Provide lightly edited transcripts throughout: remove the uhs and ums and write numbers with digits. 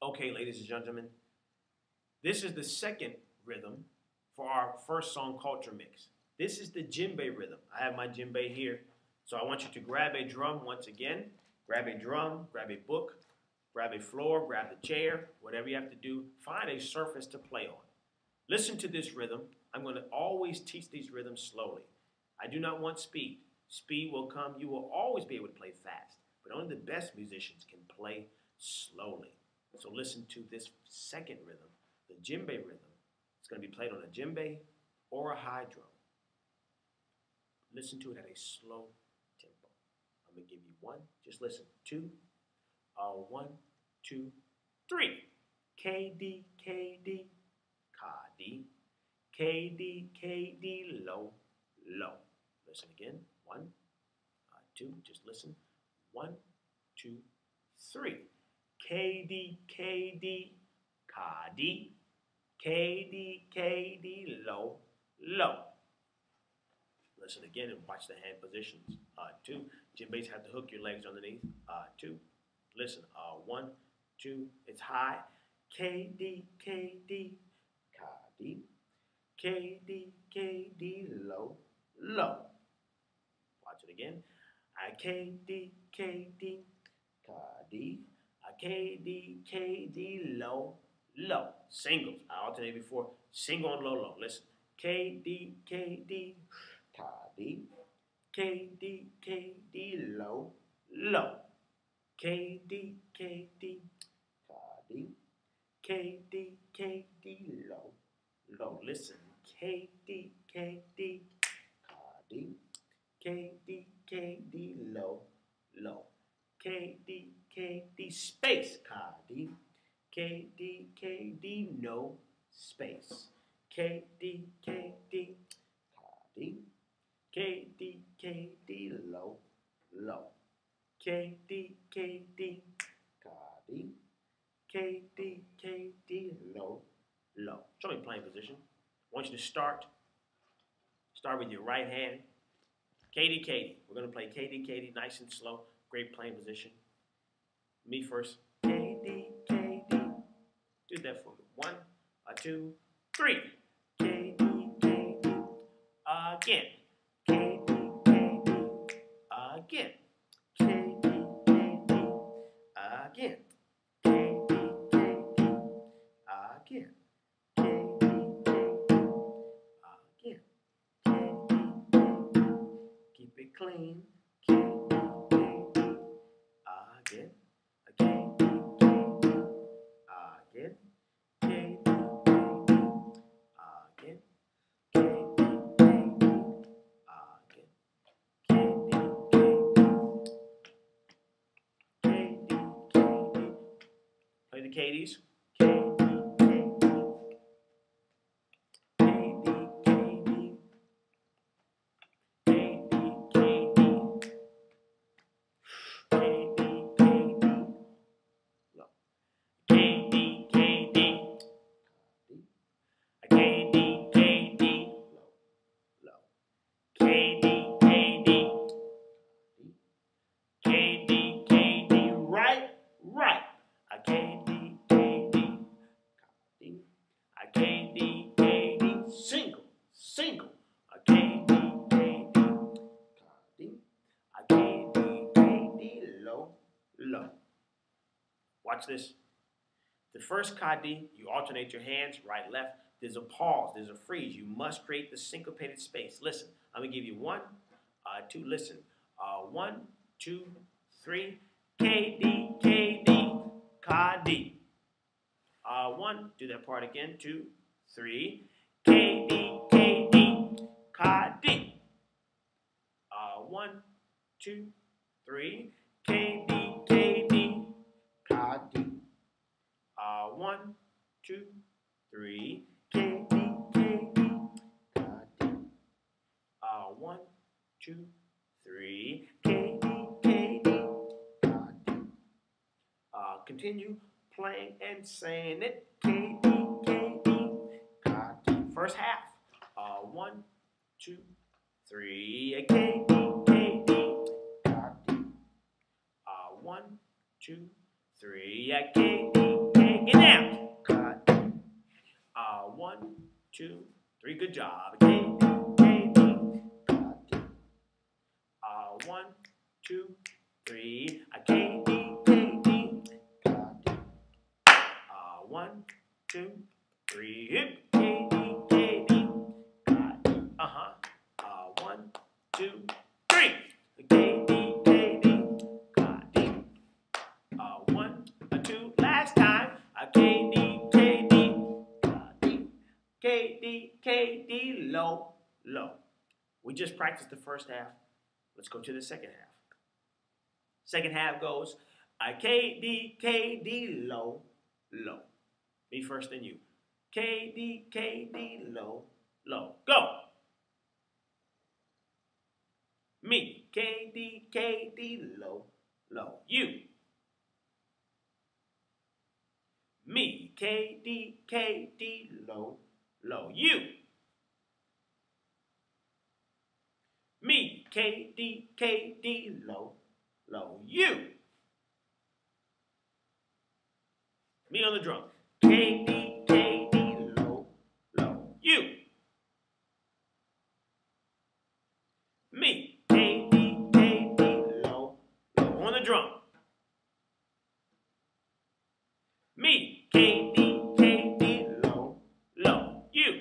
Okay, ladies and gentlemen, this is the second rhythm for our first song culture mix. This is the djembe rhythm. I have my djembe here. So I want you to grab a drum once again. Grab a drum, grab a book, grab a floor, grab the chair, whatever you have to do. Find a surface to play on. Listen to this rhythm. I'm going to always teach these rhythms slowly. I do not want speed. Speed will come. You will always be able to play fast, but only the best musicians can play slowly. So listen to this second rhythm, the djembe rhythm. It's going to be played on a djembe or a high drum. Listen to it at a slow tempo. I'm going to give you one. Just listen. Two. 1, 2, 3. Kidi, Kidi, Kadi. Kidi, Kidi, low, low. Listen again. 1, 2. Just listen. 1, 2, 3. Kidi, Kidi, Kadi. Kidi, Kidi, low, low. Listen again and watch the hand positions. 2. Djembes have to hook your legs underneath. 2. Listen. 1, 2. It's high. Kidi, Kidi, Kadi. Kidi, Kidi, low, low. Watch it again. Kidi, Kidi, Kadi. Kidi, Kidi, low, low. Singles. I alternated before. Single and low, low. Listen. Kidi, Kidi, Kadi. Kidi, Kidi, low, low. Kidi, Kidi, Kadi. Kidi, Kidi, low, low. Listen. Kidi, Kidi, Kadi. Kidi, Kidi, low, low. Kidi, Kidi, space. Kadi. Kidi, Kidi, no space. Kidi, Kidi, Kadi. Kidi, Kidi, low, low. Kidi, Kidi, Kadi. Kidi, Kidi, low, low. Show me playing position. I want you to start with your right hand. Kidi, Kidi. We're going to play Kidi, Kidi, nice and slow. Great playing position. Me first. Kidi, Kidi. Do that for me. 1, 2, 3. Kidi, Kidi. Again. Kidi, Kidi. Again. Kidi, Kidi. Again. Kidi, Kidi. Again. Kidi, Kidi. Again. Kidi, Kidi. Keep it clean. Kidi, Kidi. Again. Again. Kidi. Again. Kidi, Kidi. Again. Kidi, Kidi. Again. Kidi, Kidi. Kidi, Kidi. Play the Kidis. Kidi, Kidi. Kidi, Kidi. Kidi, Kidi. Kidi, Kidi. Low. Kidi, Kidi. Kidi, Kidi. Low, low. Kidi, Kidi. Kidi, Kidi. Right, right. Kidi, Kidi. Kidi. Kidi, Kidi. Single, single. Kidi, Kidi. Kidi. Kidi, Kidi. Low, low. Watch this. The first Kadi, you alternate your hands, right, left. There's a pause. There's a freeze. You must create the syncopated space. Listen. I'm going to give you 1, 2. Listen. 1, 2, 3. Kidi, Kidi, Kadi. 1. Do that part again. 2, 3. Kidi, Kidi, Kadi. 1, 2, 3. Kidi, Kidi, Kadi. 1, 2, 3. Kidi, Kidi, Kadi. 1, 2, 3. Kidi, Kidi, Kadi. Continue playing and saying it. Kidi, Kidi, Kadi. First half. 1, 2, 3. Kidi, Kidi, Kadi. 1, 2, 3. Kidi, Kidi. 2, 3. Good job. K-D, K-D. 1, 2, 3. K-D, K-D. 1, 2, 3. Hip. K-D, K-D. 1, 2, 3. K-D, K-D. 1, 2. Last time. K-D, K-D. K-D, K-D. Low, low. We just practiced the first half. Let's go to the second half. Second half goes K-D, K-D. Low, low. Me first, then you. K-D, K-D. Low, low. Go. Me. K-D, K-D. Low, low. You. Me. K-D, K-D. Low, low. You. Me. K-D, K-D. Low, low. You. Me on the drum. K-D, K-D. Low, low. You. Me. K-D, K-D. Low, low. On the drum. Me. K-D, K-D. Low, low. You.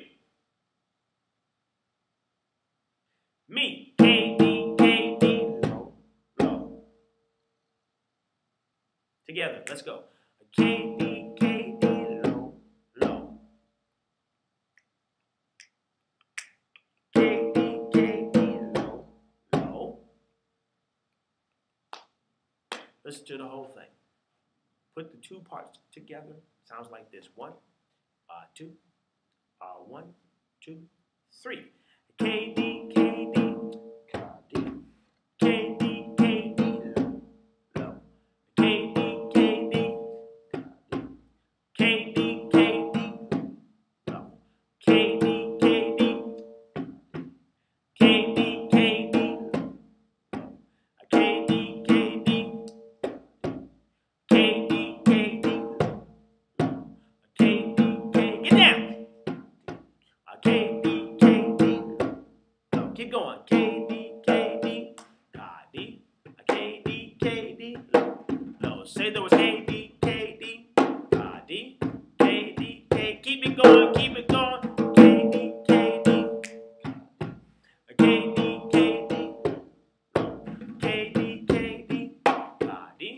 Me. K-D, K-D. Low, low. Together. Let's go. K-D, K-D. Low, low. K-D, K-D. Low, low. Listen to the whole thing. Put the two parts together. Sounds like this. 1, 2, 1, 2, 3. K-D, K-D. K-D, K-D. Low, low. K-D, K-D. K-D, K-D. Low. K-D, K-D. K-D, K-D. K-D, K-D. K-D, K-D. K-D, K-D. Get down. K-D, K-D. Keep going. K-D, K-D. Kidi. K-D, K-D. No, say there was K-D, K-D. Kidi. K-D, K. Keep it going. Keep it going. K-D, K-D. K-D, K-D. K-D, K-D. Kidi.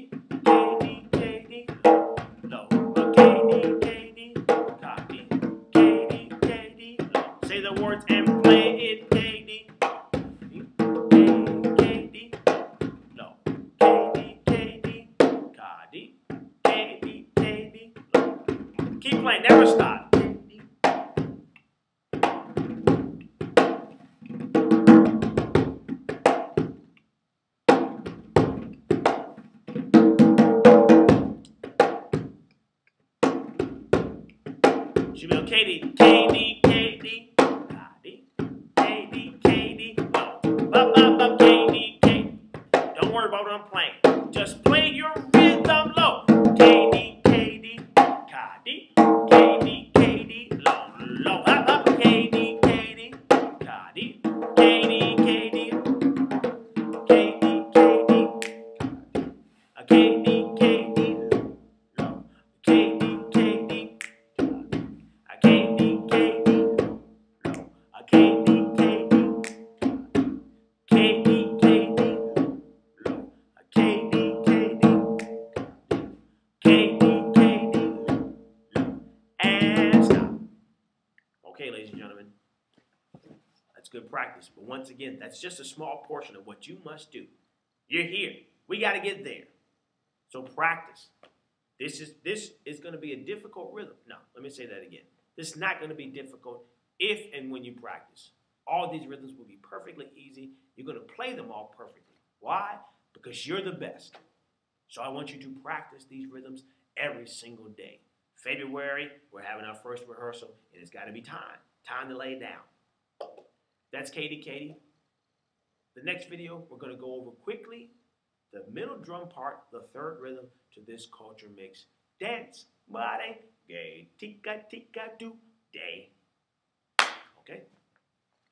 K-D, K-D. No. K-D, K-D. Kidi. K-D, K-D. Say the words and play it. K-D. K-D. No. K-D, K-D. Kidi. K-D, K-D. Keep playing. Never stop. Should be on Kidi. Kidi, Kidi. Kidi. Kidi, Kidi. No. Bop, bop, bop. Kidi, Kidi. Don't worry about what I'm playing. Just play your rhythm low. Kidi, Kidi. Kidi. Kidi, Kidi. Low, low. Bop, bop. Kidi, Kidi. Kidi. Kidi, Kidi. Kidi, Kidi. Kidi, Kidi. Low. Kidi, Kidi. Kidi, Kidi. Low. Kidi, Kidi. Kidi, Kidi. Low. Kidi, Kidi. Kidi, Kidi. Low. And stop. Okay, ladies and gentlemen. That's good practice. But once again, that's just a small portion of what you must do. You're here. We got to get there. So practice. This is going to be a difficult rhythm. No, let me say that again. This is not going to be difficult if and when you practice. All these rhythms will be perfectly easy. You're going to play them all perfectly. Why? Because you're the best. So I want you to practice these rhythms every single day. February, we're having our first rehearsal, and it's got to be time. Time to lay it down. That's Kidi, Kidi. The next video, we're going to go over quickly the middle drum part, the third rhythm to this culture mix. Dance, body, gay, tika, tika, do, day. Okay?